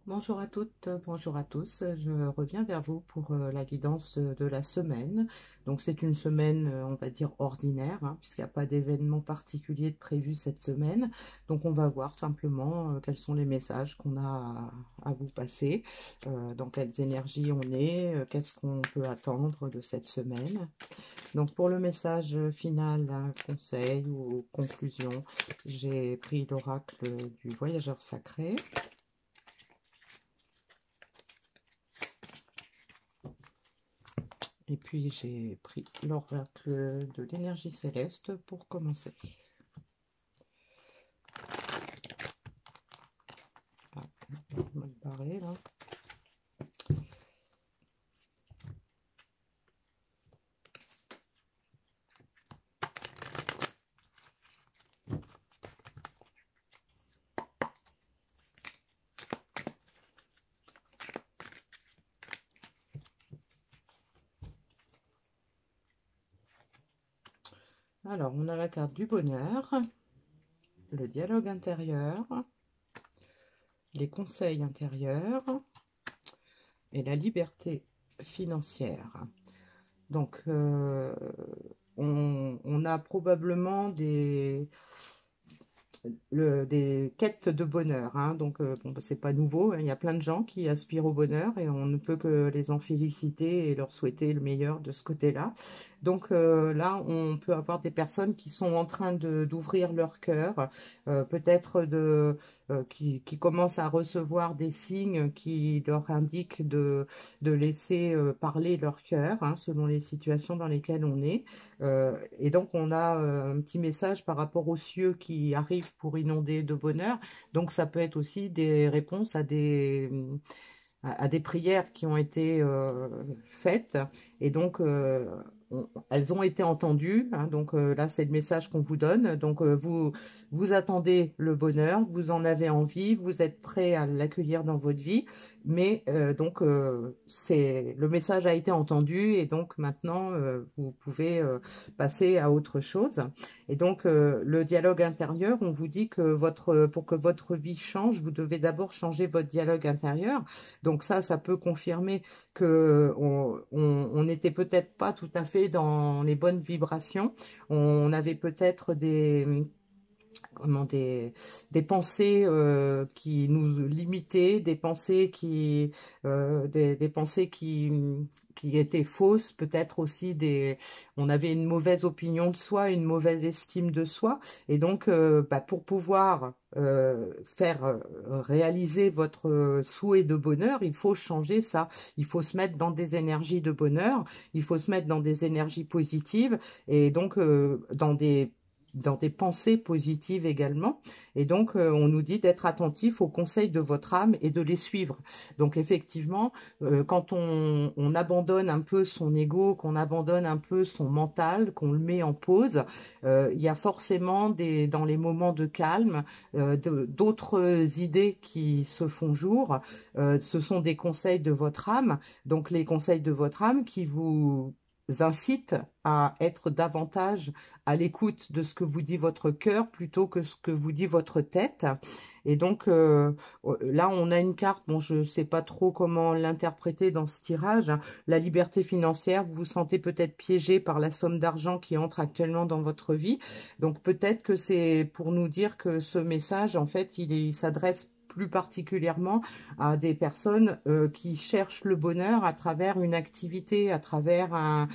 Bonjour à toutes, bonjour à tous. Je reviens vers vous pour la guidance de la semaine. Donc c'est une semaine, on va dire, ordinaire, hein, puisqu'il n'y a pas d'événement particulier de prévu cette semaine. Donc on va voir simplement quels sont les messages qu'on a à vous passer, dans quelles énergies on est, qu'est-ce qu'on peut attendre de cette semaine. Donc pour le message final, un conseil ou conclusion, j'ai pris l'oracle du voyageur sacré. Et puis j'ai pris l'oracle de l'énergie céleste pour commencer. Ah, mal barré là. Alors, on a la carte du bonheur, le dialogue intérieur, les conseils intérieurs et la liberté financière. Donc, on a probablement des quêtes de bonheur, hein. Donc bon, bah, c'est pas nouveau, hein. Il y a plein de gens qui aspirent au bonheur et on ne peut que les en féliciter et leur souhaiter le meilleur de ce côté-là. Donc là, on peut avoir des personnes qui sont en train d'ouvrir leur cœur, peut-être qui commencent à recevoir des signes qui leur indiquent de laisser parler leur cœur, hein, selon les situations dans lesquelles on est. Et donc, on a un petit message par rapport aux cieux qui arrivent pour inonder de bonheur. Donc, ça peut être aussi des réponses à des prières qui ont été faites. Et donc, elles ont été entendues, hein. Donc là, c'est le message qu'on vous donne. Donc, vous attendez le bonheur, vous en avez envie, vous êtes prêt à l'accueillir dans votre vie. Mais donc, le message a été entendu et donc maintenant, vous pouvez passer à autre chose. Et donc, le dialogue intérieur, on vous dit que pour que votre vie change, vous devez d'abord changer votre dialogue intérieur. Donc ça peut confirmer que on n'était peut-être pas tout à fait dans les bonnes vibrations. On avait peut-être des pensées qui nous limitaient, des pensées qui étaient fausses, peut-être aussi on avait une mauvaise opinion de soi, une mauvaise estime de soi, et donc bah, pour pouvoir faire réaliser votre souhait de bonheur, il faut changer ça, il faut se mettre dans des énergies de bonheur, il faut se mettre dans des énergies positives, et donc dans des pensées positives également. Et donc, on nous dit d'être attentif aux conseils de votre âme et de les suivre. Donc, effectivement, quand on abandonne un peu son ego, qu'on abandonne un peu son mental, qu'on le met en pause, il y a forcément dans les moments de calme, d'autres idées qui se font jour. Ce sont des conseils de votre âme. Donc, les conseils de votre âme qui vous incite à être davantage à l'écoute de ce que vous dit votre cœur plutôt que ce que vous dit votre tête. Et donc là, on a une carte, bon, je ne sais pas trop comment l'interpréter dans ce tirage, hein. La liberté financière, vous vous sentez peut-être piégé par la somme d'argent qui entre actuellement dans votre vie. Donc peut-être que c'est pour nous dire que ce message, en fait, il s'adresse plus particulièrement à des personnes qui cherchent le bonheur à travers une activité, à travers un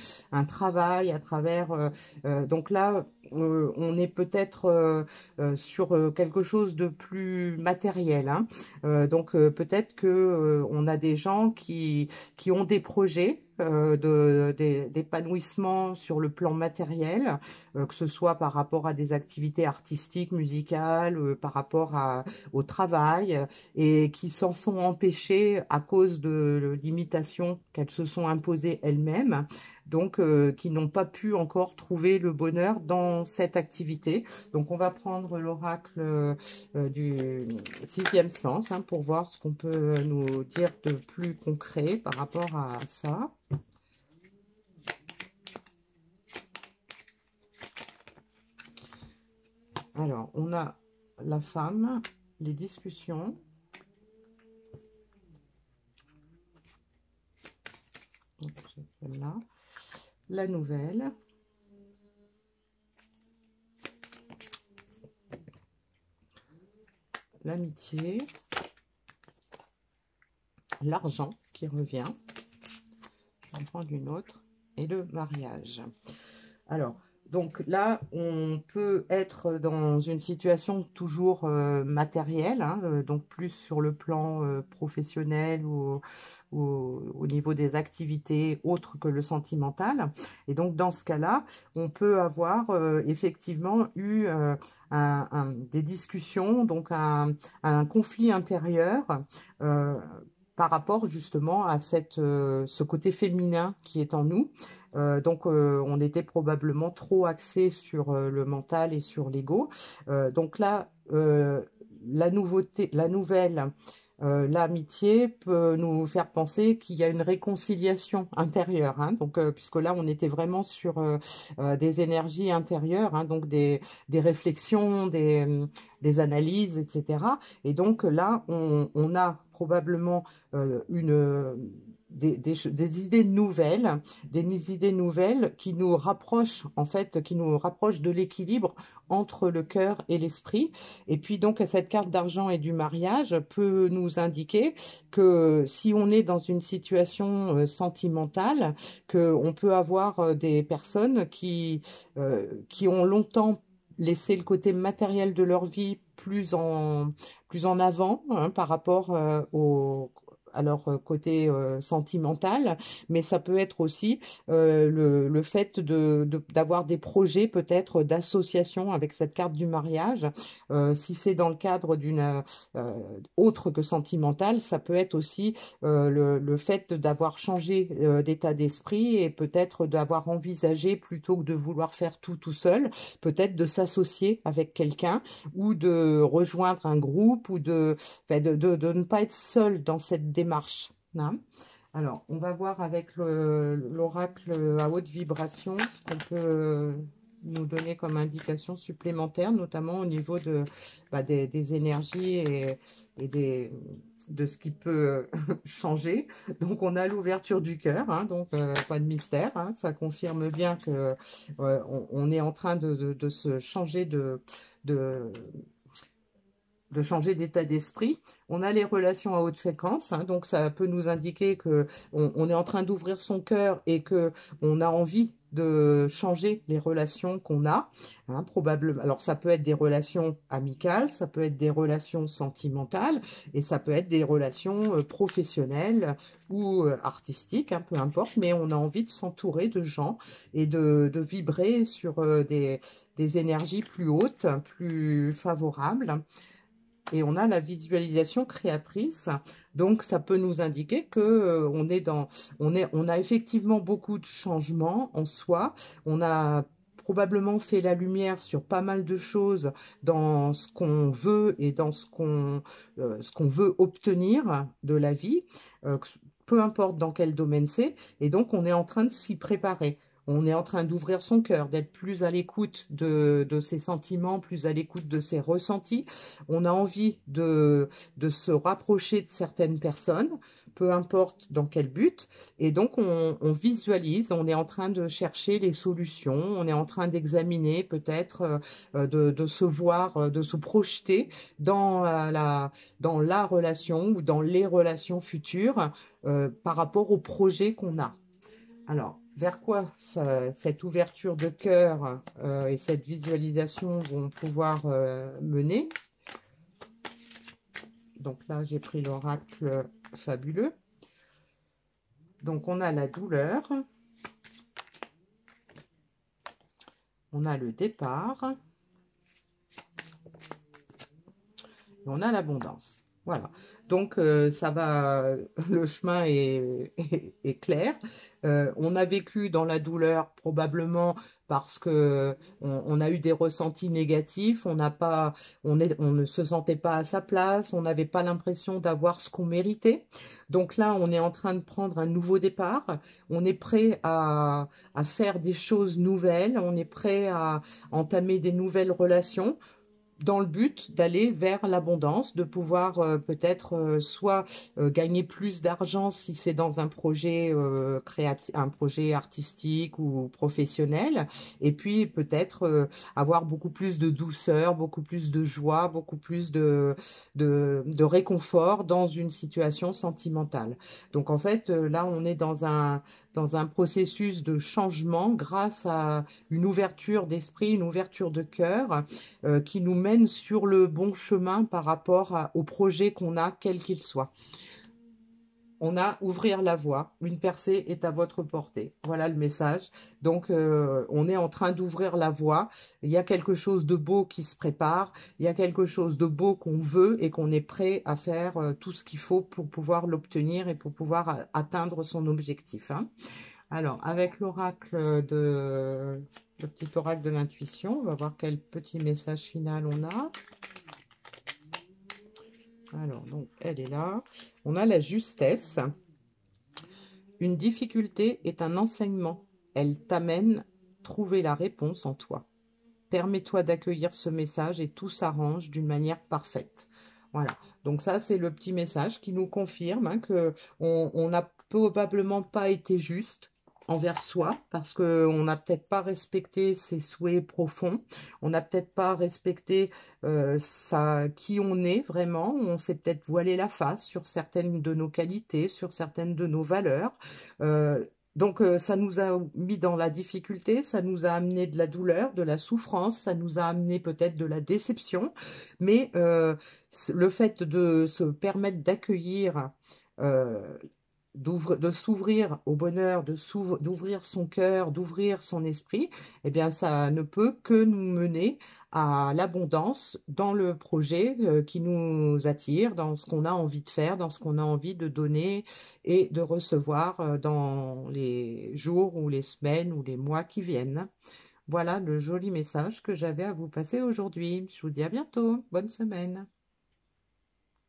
travail, à travers... donc là, on est peut-être sur quelque chose de plus matériel, hein. Donc peut-être que on a des gens qui ont des projets d'épanouissement sur le plan matériel, que ce soit par rapport à des activités artistiques, musicales, par rapport au travail, et qui s'en sont empêchés à cause de limitations qu'elles se sont imposées elles-mêmes, donc qui n'ont pas pu encore trouver le bonheur dans cette activité. Donc on va prendre l'oracle du sixième sens, hein, pour voir ce qu'on peut nous dire de plus concret par rapport à ça. Alors, on a la femme, les discussions, celle-là. La nouvelle. L'amitié. L'argent qui revient. Je vais en prendre une autre. Et le mariage. Alors, donc là, on peut être dans une situation toujours matérielle, hein, donc plus sur le plan professionnel ou au niveau des activités autres que le sentimental. Et donc, dans ce cas-là, on peut avoir effectivement eu des discussions, donc un conflit intérieur par rapport justement à ce côté féminin qui est en nous. Donc, on était probablement trop axé sur le mental et sur l'ego. Donc là, la nouveauté, la nouvelle, l'amitié peut nous faire penser qu'il y a une réconciliation intérieure. Hein. Donc, puisque là, on était vraiment sur des énergies intérieures, hein, donc des réflexions, des analyses, etc. Et donc là, on a probablement des idées nouvelles, des idées nouvelles qui nous rapprochent, en fait, qui nous rapprochent de l'équilibre entre le cœur et l'esprit. Et puis donc, cette carte d'argent et du mariage peut nous indiquer que si on est dans une situation sentimentale, qu'on peut avoir des personnes qui ont longtemps laissé le côté matériel de leur vie plus en avant, hein, par rapport à leur côté sentimental, mais ça peut être aussi le fait d'avoir des projets peut-être d'association avec cette carte du mariage. Si c'est dans le cadre d'une autre que sentimentale, ça peut être aussi le fait d'avoir changé d'état d'esprit et peut-être d'avoir envisagé, plutôt que de vouloir faire tout seul, peut-être de s'associer avec quelqu'un ou de rejoindre un groupe ou enfin de ne pas être seul dans cette démarche. Hein. Alors, on va voir avec l'oracle à haute vibration ce qu'on peut nous donner comme indication supplémentaire, notamment au niveau des énergies et de ce qui peut changer. Donc, on a l'ouverture du cœur, hein, donc pas de mystère. Hein, ça confirme bien que on est en train de se changer de changer d'état d'esprit. On a les relations à haute fréquence, hein, donc ça peut nous indiquer que on est en train d'ouvrir son cœur et que on a envie de changer les relations qu'on a, hein, probablement. Alors ça peut être des relations amicales, ça peut être des relations sentimentales et ça peut être des relations professionnelles ou artistiques, hein, peu importe, mais on a envie de s'entourer de gens et de vibrer sur des énergies plus hautes, plus favorables. Et on a la visualisation créatrice, donc ça peut nous indiquer que on a effectivement beaucoup de changements en soi. On a probablement fait la lumière sur pas mal de choses dans ce qu'on veut et dans ce qu'on veut obtenir de la vie, peu importe dans quel domaine c'est. Et donc on est en train de s'y préparer. On est en train d'ouvrir son cœur, d'être plus à l'écoute de ses sentiments, plus à l'écoute de ses ressentis. On a envie de se rapprocher de certaines personnes, peu importe dans quel but. Et donc, on visualise, on est en train de chercher les solutions, on est en train d'examiner peut-être, de se voir, de se projeter dans la relation ou dans les relations futures par rapport au projet qu'on a. Alors, vers quoi cette ouverture de cœur et cette visualisation vont pouvoir mener? Donc là, j'ai pris l'oracle fabuleux. Donc, on a la douleur. On a le départ. Et on a l'abondance. Voilà. Donc, ça va, le chemin est clair. On a vécu dans la douleur probablement parce que on a eu des ressentis négatifs, on ne se sentait pas à sa place, on n'avait pas l'impression d'avoir ce qu'on méritait. Donc là, on est en train de prendre un nouveau départ. On est prêt à faire des choses nouvelles, on est prêt à entamer des nouvelles relations. dans le but d'aller vers l'abondance, de pouvoir peut-être soit gagner plus d'argent si c'est dans un projet créatif, un projet artistique ou professionnel, et puis peut-être avoir beaucoup plus de douceur, beaucoup plus de joie, beaucoup plus de réconfort dans une situation sentimentale. Donc en fait, là, on est dans un processus de changement grâce à une ouverture d'esprit, une ouverture de cœur qui nous mène sur le bon chemin par rapport au projet qu'on a, quel qu'il soit. On a ouvrir la voie, une percée est à votre portée. Voilà le message. Donc, on est en train d'ouvrir la voie. Il y a quelque chose de beau qui se prépare. Il y a quelque chose de beau qu'on veut et qu'on est prêt à faire tout ce qu'il faut pour pouvoir l'obtenir et pour pouvoir atteindre son objectif. Hein. Alors, avec l'oracle le petit oracle de l'intuition, on va voir quel petit message final on a. Alors, donc, elle est là. On a la justesse. Une difficulté est un enseignement. Elle t'amène à trouver la réponse en toi. Permets-toi d'accueillir ce message et tout s'arrange d'une manière parfaite. Voilà. Donc ça, c'est le petit message qui nous confirme hein, que on n'a probablement pas été juste envers soi parce qu'on n'a peut-être pas respecté ses souhaits profonds, on n'a peut-être pas respecté qui on est vraiment, on s'est peut-être voilé la face sur certaines de nos qualités, sur certaines de nos valeurs. Donc, ça nous a mis dans la difficulté, ça nous a amené de la douleur, de la souffrance, ça nous a amené peut-être de la déception, mais le fait de se permettre d'accueillir, euh, de s'ouvrir au bonheur, d'ouvrir son cœur, d'ouvrir son esprit, eh bien, ça ne peut que nous mener à l'abondance dans le projet qui nous attire, dans ce qu'on a envie de faire, dans ce qu'on a envie de donner et de recevoir dans les jours ou les semaines ou les mois qui viennent. Voilà le joli message que j'avais à vous passer aujourd'hui. Je vous dis à bientôt. Bonne semaine.